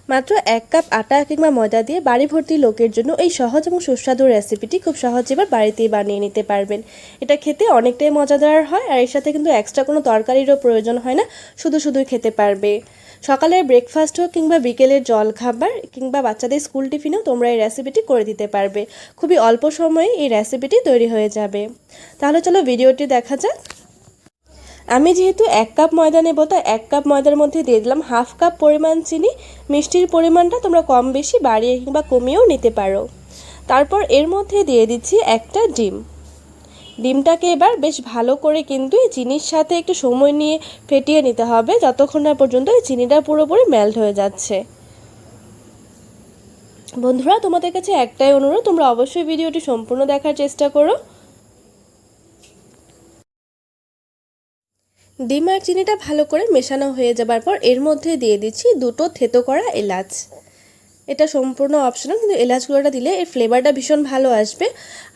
মাত্র 1 কাপ আটা কিংবা ময়দা দিয়ে বাড়ি ভর্তি লোকের জন্য এই সহজ এবং সুস্বাদু রেসিপিটি খুব সহজে এবার বাড়িতেই বানিয়ে নিতে পারবেন। এটা খেতে অনেকটাই মজাদার হয় আর এর সাথে কিন্তু এক্সট্রা কোনো তরকারিরও প্রয়োজন হয় না, শুধুই খেতে পারবে। সকালের ব্রেকফাস্ট হোক কিংবা বিকেলের জলখাবার কিংবা বাচ্চাদের স্কুল টিফিনেও তোমরা এই রেসিপিটি করে দিতে পারবে। খুবই অল্প সময়ে এই রেসিপিটি তৈরি হয়ে যাবে। তাহলে চলো ভিডিওটি দেখা যাক। আমি যেহেতু 1 কাপ ময়দা নেব, তাই 1 কাপ ময়দার মধ্যে দিয়ে দিলাম হাফ কাপ পরিমাণ চিনি। মিষ্টির পরিমাণটা তোমরা কম বেশি বাড়িয়ে কিংবা কমিয়েও নিতে পারো। তারপর এর মধ্যে দিয়ে দিচ্ছি একটা ডিম। ডিমটাকে এবার বেশ ভালো করে কিন্তু এই চিনির সাথে একটু সময় নিয়ে ফেটিয়ে নিতে হবে, যতক্ষণ না পর্যন্ত এই চিনিটা পুরোপুরি মেল্ট হয়ে যাচ্ছে। বন্ধুরা, তোমাদের কাছে একটাই অনুরোধ, তোমরা অবশ্যই ভিডিওটি সম্পূর্ণ দেখার চেষ্টা করো। ডিম আর চিনিটা ভালো করে মেশানো হয়ে যাবার পর এর মধ্যে দিয়ে দিচ্ছি 2টো থেতো করা এলাচ। এটা সম্পূর্ণ অপশনাল, কিন্তু এলাচগুলোটা দিলে এর ফ্লেভারটা ভীষণ ভালো আসবে।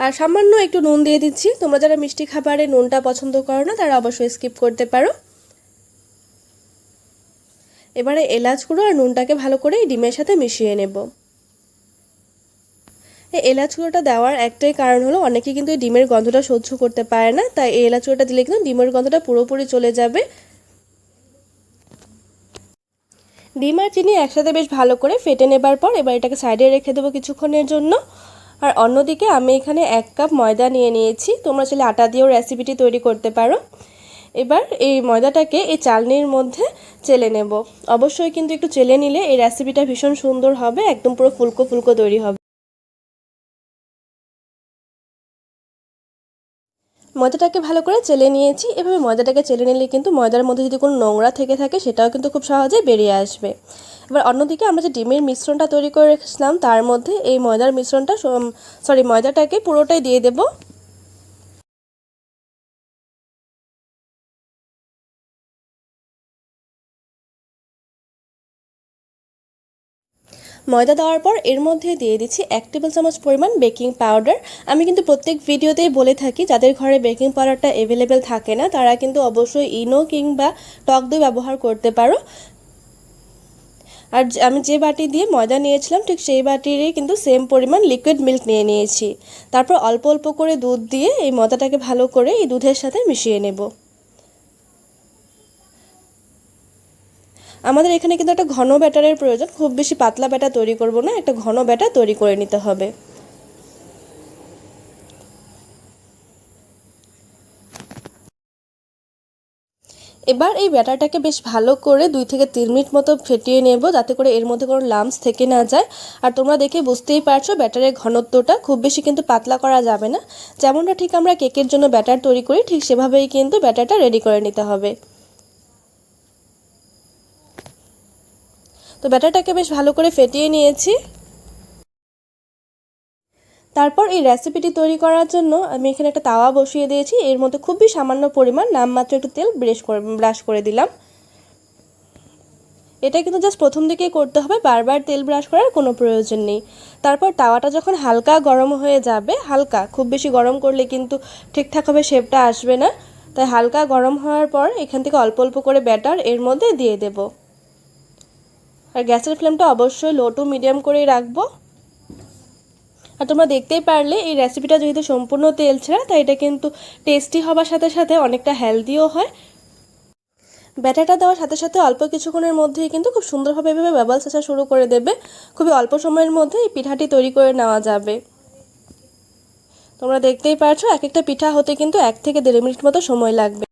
আর সামান্য একটু নুন দিয়ে দিচ্ছি। তোমরা যারা মিষ্টি খাবারে নুনটা পছন্দ করো না তারা অবশ্যই স্কিপ করতে পারো। এবারে এলাচগুলো আর নুনটাকে ভালো করে ডিমের সাথে মিশিয়ে নেব। এই এলাচগুলোটা দেওয়ার একটাই কারণ হলো অনেকে কিন্তু এই ডিমের গন্ধটা সহ্য করতে পারে না, তাই এই এলাচগুলোটা দিলে কিন্তু ডিমের গন্ধটা পুরোপুরি চলে যাবে। ডিম আর চিনি একসাথে বেশ ভালো করে ফেটে নেবার পর এবার এটাকে সাইডে রেখে দেবো কিছুক্ষণের জন্য। আর অন্যদিকে আমি এখানে 1 কাপ ময়দা নিয়ে নিয়েছি। তোমরা চাইলে আটা দিয়েও রেসিপিটি তৈরি করতে পারো। এবার এই ময়দাটাকে এই চালনির মধ্যে চেলে নেব। অবশ্যই কিন্তু একটু চেলে নিলে এই রেসিপিটা ভীষণ সুন্দর হবে, একদম পুরো ফুলকো ফুলকো তৈরি হবে। ময়দাটাকে ভালো করে চেলে নিয়েছি। এভাবে ময়দাটাকে চেলে নিলে কিন্তু ময়দার মধ্যে যদি কোনো নোংরা থেকে থাকে সেটাও কিন্তু খুব সহজে বেরিয়ে আসবে। এবার অন্যদিকে আমরা যে ডিমের মিশ্রণটা তৈরি করে রেখেছিলাম তার মধ্যে এই ময়দাটাকে পুরোটাই দিয়ে দেব। ময়দা দেওয়ার পর এর মধ্যে দিয়ে দিচ্ছি 1 টেবিল চামচ পরিমাণ বেকিং পাউডার। আমি কিন্তু প্রত্যেক ভিডিওতেই বলে থাকি যাদের ঘরে বেকিং পাউডারটা অ্যাভেলেবেল থাকে না তারা কিন্তু অবশ্যই ইনো কিংবা টক দই ব্যবহার করতে পারো। আর আমি যে বাটি দিয়ে ময়দা নিয়েছিলাম ঠিক সেই বাটিরই কিন্তু সেম পরিমাণ লিকুইড মিল্ক নিয়ে নিয়েছি। তারপর অল্প অল্প করে দুধ দিয়ে এই ময়দাটাকে ভালো করে এই দুধের সাথে মিশিয়ে নেব। আমাদের এখানে কিন্তু একটা ঘন ব্যাটারের প্রয়োজন, খুব বেশি পাতলা ব্যাটার তৈরি করব না, একটা ঘন ব্যাটার তৈরি করে নিতে হবে। এবার এই ব্যাটারটাকে বেশ ভালো করে 2 থেকে 3 মিনিট মতো ফেটিয়ে নেব, যাতে করে এর মধ্যে কোনো লাম্পস থেকে না যায়। আর তোমরা দেখে বুঝতেই পারছো ব্যাটারের ঘনত্বটা খুব বেশি কিন্তু পাতলা করা যাবে না। যেমনটা ঠিক আমরা কেকের জন্য ব্যাটার তৈরি করি ঠিক সেভাবেই কিন্তু ব্যাটারটা রেডি করে নিতে হবে। তো ব্যাটারটাকে বেশ ভালো করে ফেটিয়ে নিয়েছি। তারপর এই রেসিপিটি তৈরি করার জন্য আমি এখানে একটা তাওয়া বসিয়ে দিয়েছি। এর মধ্যে খুবই সামান্য পরিমাণ নামমাত্র একটু তেল ব্রাশ করে দিলাম। এটা কিন্তু জাস্ট প্রথম দিকেই করতে হবে, বারবার তেল ব্রাশ করার কোনো প্রয়োজন নেই। তারপর তাওয়াটা যখন হালকা গরম হয়ে যাবে, হালকা, খুব বেশি গরম করলে কিন্তু ঠিকঠাকভাবে শেপটা আসবে না, তাই হালকা গরম হওয়ার পর এখান থেকে অল্প অল্প করে ব্যাটার এর মধ্যে দিয়ে দেব। আর গ্যাসের ফ্লেমটা অবশ্যই লো টু মিডিয়াম করেই রাখবো। আর তোমরা দেখতেই পারলে এই রেসিপিটা যেহেতু সম্পূর্ণ তেল ছাড়া তাই এটা কিন্তু টেস্টি হবার সাথে সাথে অনেকটা হেলদিও হয়। ব্যাটারটা দেওয়ার সাথে সাথে অল্প কিছুক্ষণের মধ্যেই কিন্তু খুব সুন্দরভাবে এভাবে বাবলস আসা শুরু করে দেবে। খুবই অল্প সময়ের মধ্যে এই পিঠাটি তৈরি করে নেওয়া যাবে। তোমরা দেখতেই পারছো এক একটা পিঠা হতে কিন্তু 1 থেকে 1.5 মিনিট মতো সময় লাগবে।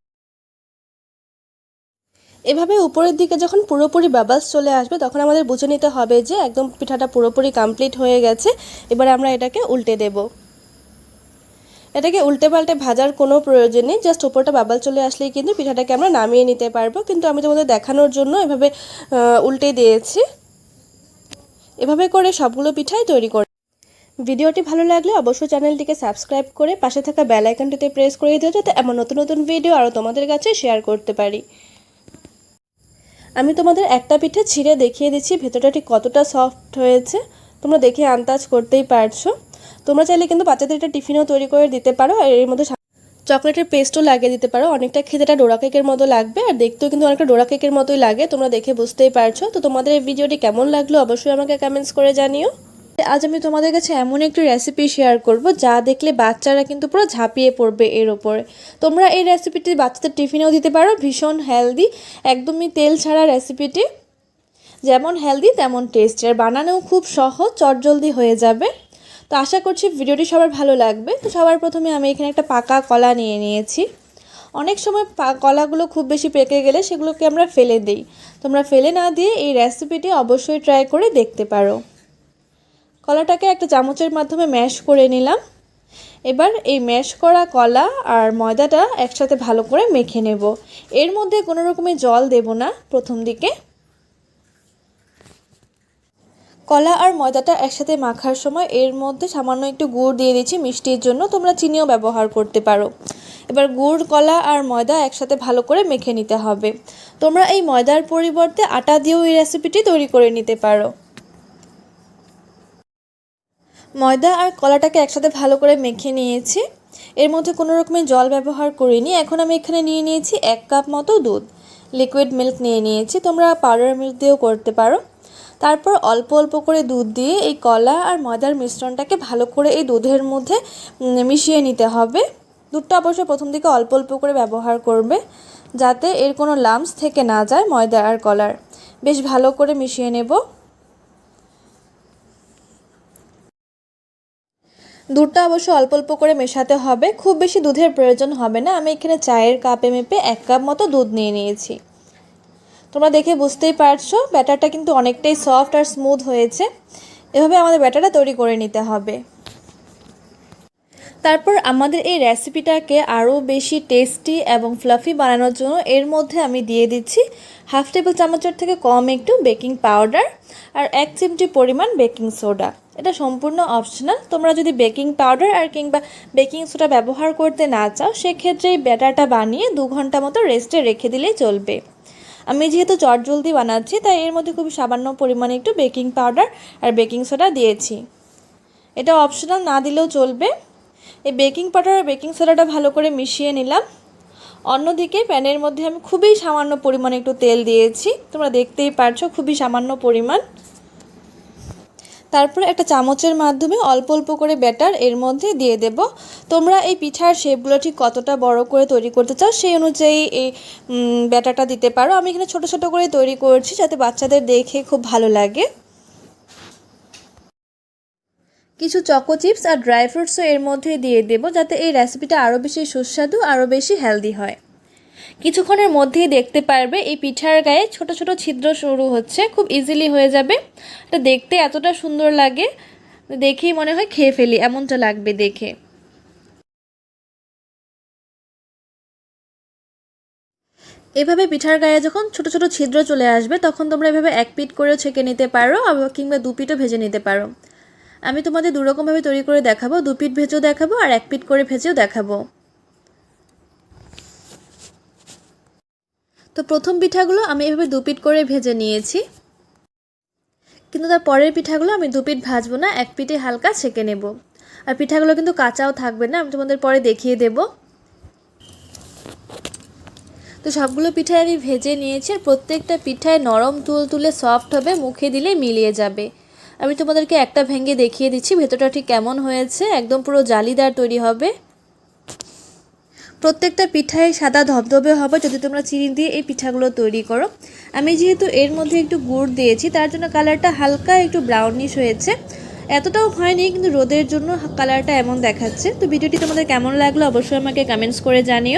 এভাবে উপরের দিকে যখন পুরোপুরি বাবলস চলে আসবে তখন আমাদের বুঝে নিতে হবে যে একদম পিঠাটা পুরোপুরি কমপ্লিট হয়ে গেছে। এবার আমরা এটাকে উল্টে দেব। এটাকে উল্টে পাল্টে ভাজার কোনো প্রয়োজন নেই, জাস্ট উপরটা বাবল চলে আসলেই কিন্তু পিঠাটাকে আমরা নামিয়ে নিতে পারবো। কিন্তু আমি তোমাদের দেখানোর জন্য এভাবে উল্টে দিয়েছি। এভাবে করে সবগুলো পিঠাই তৈরি করে। ভিডিওটি ভালো লাগলে অবশ্যই চ্যানেলটিকে সাবস্ক্রাইব করে পাশে থাকা বেল আইকনটিতে প্রেস করে দিও, যাতে এমন নতুন নতুন ভিডিও আরও তোমাদের কাছে শেয়ার করতে পারি। আমি তোমাদের একটা পিঠে ছিঁড়ে দেখিয়ে দিচ্ছি ভেতরটা ঠিক কতটা সফট হয়েছে, তোমরা দেখে আন্দাজ করতেই পারছো। তোমরা চাইলে কিন্তু বাচ্চাদের এটা টিফিনও তৈরি করে দিতে পারো। আর এর মধ্যে চকলেটের পেস্টও লাগিয়ে দিতে পারো, অনেকটা খেতেটা ডোরা কেকের মতো লাগবে আর দেখতেও কিন্তু অনেকটা ডোরা কেকের মতোই লাগে, তোমরা দেখে বুঝতেই পারছো। তো তোমাদের এই ভিডিওটি কেমন লাগলো অবশ্যই আমাকে কমেন্টস করে জানিও। আজ আমি তোমাদের কাছে এমন একটি রেসিপি শেয়ার করব যা দেখলে বাচ্চারা কিন্তু পুরো ঝাঁপিয়ে পড়বে এর ওপরে। তোমরা এই রেসিপিটি বাচ্চাদের টিফিনেও দিতে পারো, ভীষণ হেলদি, একদমই তেল ছাড়া রেসিপিটি, যেমন হেলদি তেমন টেস্টি, আর বানানোও খুব সহজ, চটজলদি হয়ে যাবে। তো আশা করছি ভিডিওটি সবার ভালো লাগবে। তো সবার প্রথমে আমি এখানে একটা পাকা কলা নিয়ে নিয়েছি। অনেক সময় কলাগুলো খুব বেশি পেকে গেলে সেগুলোকে আমরা ফেলে দিই, তোমরা ফেলে না দিয়ে এই রেসিপিটি অবশ্যই ট্রাই করে দেখতে পারো। কলাটাকে একটা চামচের মাধ্যমে ম্যাশ করে নিলাম। এবার এই ম্যাশ করা কলা আর ময়দাটা একসাথে ভালো করে মেখে নেব। এর মধ্যে কোনো রকমের জল দেব না প্রথম দিকে। কলা আর ময়দাটা একসাথে মাখার সময় এর মধ্যে সামান্য একটু গুড় দিয়ে দিচ্ছি মিষ্টির জন্য, তোমরা চিনিও ব্যবহার করতে পারো। এবার গুড়, কলা আর ময়দা একসাথে ভালো করে মেখে নিতে হবে। তোমরা এই ময়দার পরিবর্তে আটা দিয়েও এই রেসিপিটি তৈরি করে নিতে পারো। ময়দা আর কলাটাকে একসাথে ভালো করে মেখে নিয়েছি, এর মধ্যে কোনো রকমের জল ব্যবহার করিনি। এখন আমি এখানে নিয়ে নিয়েছি 1 কাপ মতো দুধ, লিকুইড মিল্ক নিয়ে নিয়েছি, তোমরা পাউডার মিল্ক দিয়েও করতে পারো। তারপর অল্প অল্প করে দুধ দিয়ে এই কলা আর ময়দার মিশ্রণটাকে ভালো করে এই দুধের মধ্যে মিশিয়ে নিতে হবে। দুধটা অবশ্য প্রথম দিকে অল্প অল্প করে ব্যবহার করবে যাতে এর কোনো লাম্পস থেকে না যায় ময়দা আর কলার। বেশ ভালো করে মিশিয়ে নেব। দুধটা অবশ্য অল্প অল্প করে মেশাতে হবে, খুব বেশি দুধের প্রয়োজন হবে না। আমি এখানে চায়ের কাপে মেপে 1 কাপ মতো দুধ নিয়ে নিয়েছি। তোমরা দেখে বুঝতেই পারছো ব্যাটারটা কিন্তু অনেকটাই সফট আর স্মুথ হয়েছে। এভাবে আমাদের ব্যাটারটা তৈরি করে নিতে হবে। তারপর আমাদের এই রেসিপিটাকে আরও বেশি টেস্টি এবং ফ্লাফি বানানোর জন্য এর মধ্যে আমি দিয়ে দিচ্ছি 1/2 টেবিল চামচের থেকে কম একটু বেকিং পাউডার আর 1 চিমটি পরিমাণ বেকিং সোডা। এটা সম্পূর্ণ অপশনাল, তোমরা যদি বেকিং পাউডার আর কিংবা বেকিং সোডা ব্যবহার করতে না চাও সেক্ষেত্রে এই ব্যাটারটা বানিয়ে 2 ঘন্টা মতো রেস্টে রেখে দিলেই চলবে। আমি যেহেতু চটজলদি বানাচ্ছি তাই এর মধ্যে খুব সামান্য পরিমাণে একটু বেকিং পাউডার আর বেকিং সোডা দিয়েছি, এটা অপশনাল, না দিলেও চলবে। এই বেকিং পাউডার আর বেকিং সোডাটা ভালো করে মিশিয়ে নিলাম। অন্যদিকে প্যানের মধ্যে আমি খুবই সামান্য পরিমাণে একটু তেল দিয়েছি, তোমরা দেখতেই পারছো খুবই সামান্য পরিমাণ। তারপরে একটা চামচের মাধ্যমে অল্প অল্প করে ব্যাটার এর মধ্যে দিয়ে দেব। তোমরা এই পিঠার শেপগুলো ঠিক কতটা বড় করে তৈরি করতে চাও সেই অনুযায়ী এই ব্যাটারটা দিতে পারো। আমি এখানে ছোট ছোট করে তৈরি করছি যাতে বাচ্চাদের দেখে খুব ভালো লাগে। কিছু চকো চিপস আর ড্রাই ফ্রুটসও এর মধ্যে দিয়ে দেব যাতে এই রেসিপিটা আরও বেশি সুস্বাদু, আরও বেশি হেলদি হয়। কিছুক্ষণের মধ্যেই দেখতে পারবে এই পিঠার গায়ে ছোট ছোট ছিদ্র শুরু হচ্ছে, খুব ইজিলি হয়ে যাবে। এটা দেখতে এতটা সুন্দর লাগে, দেখেই মনে হয় খেয়ে ফেলি এমনটা লাগবে দেখে। এভাবে পিঠার গায়ে যখন ছোট ছোট ছিদ্র চলে আসবে তখন তোমরা এভাবে 1 পিঠ করেও ছেঁকে নিতে পারো কিংবা 2 পিঠও ভেজে নিতে পারো। আমি তোমাদের 2 রকমভাবে তৈরি করে দেখাবো, 2 পিঠ ভেজেও দেখাবো আর 1 পিঠ করে ভেজেও দেখাবো। তো প্রথম পিঠাগুলো আমি এভাবে 2 পিঠ করে ভেজে নিয়েছি, কিন্তু তার পরের পিঠাগুলো আমি 2 পিঠ ভাজবো না, 1 পিঠে হালকা ছেঁকে নেব। আর পিঠাগুলো কিন্তু কাঁচাও থাকবে না, আমি তোমাদের পরে দেখিয়ে দেব। তো সবগুলো পিঠাই আমি ভেজে নিয়েছি আর প্রত্যেকটা পিঠায় নরম তুলতুলে সফট হবে, মুখে দিলে মিলিয়ে যাবে। আমি তোমাদেরকে একটা ভেঙে দেখিয়ে দিচ্ছি ভেতরটা ঠিক কেমন হয়েছে, একদম পুরো জালিদার তৈরি হবে। প্রত্যেকটা পিঠায় সাদা ধবধবে হবে যদি তোমরা চিনি দিয়ে এই পিঠাগুলো তৈরি করো। আমি যেহেতু এর মধ্যে একটু গুড় দিয়েছি তার জন্য কালারটা হালকা একটু ব্রাউনিশ হয়েছে, এতটাও হয়নি কিন্তু রোদের জন্য কালারটা এমন দেখাচ্ছে। তো ভিডিওটি তোমাদের কেমন লাগলো অবশ্যই আমাকে কমেন্টস করে জানিও।